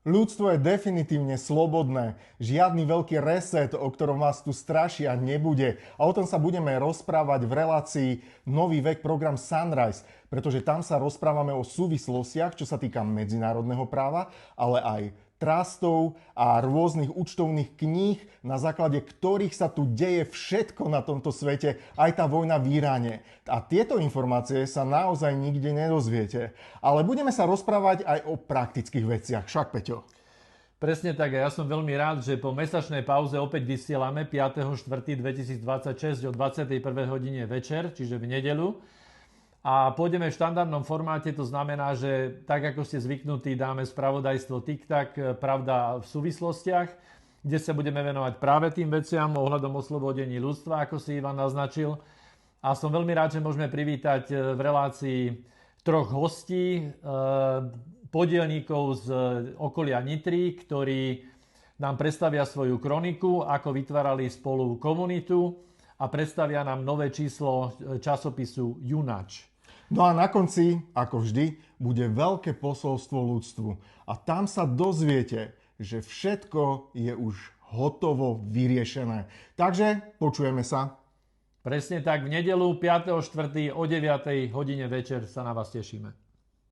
Ľudstvo je definitívne slobodné. Žiadny veľký reset, o ktorom vás tu strašia, nebude. A o tom sa budeme rozprávať v relácii Nový vek program Sunrise, pretože tam sa rozprávame o súvislostiach, čo sa týka medzinárodného práva, ale aj trustov a rôznych účtovných kníh, na základe ktorých sa tu deje všetko na tomto svete, aj tá vojna v Iráne. A tieto informácie sa naozaj nikde nedozviete. Ale budeme sa rozprávať aj o praktických veciach. Však, Peťo? Presne tak, a ja som veľmi rád, že po mesačnej pauze opäť vysielame 5.4.2026 o 21. hodine večer, čiže v nedeľu. A pôjdeme v štandardnom formáte, to znamená, že tak ako ste zvyknutí, dáme spravodajstvo TikTok, pravda v súvislostiach, kde sa budeme venovať práve tým veciam ohľadom oslobodení ľudstva, ako si Ivan naznačil. A som veľmi rád, že môžeme privítať v relácii troch hostí, podielníkov z okolia Nitry, ktorí nám predstavia svoju kroniku, ako vytvárali spolu komunitu a predstavia nám nové číslo časopisu Junač. No a na konci, ako vždy, bude veľké posolstvo ľudstvu. A tam sa dozviete, že všetko je už hotovo vyriešené. Takže počujeme sa. Presne tak, v nedeľu 5.4. o 9. hodine večer sa na vás tešíme.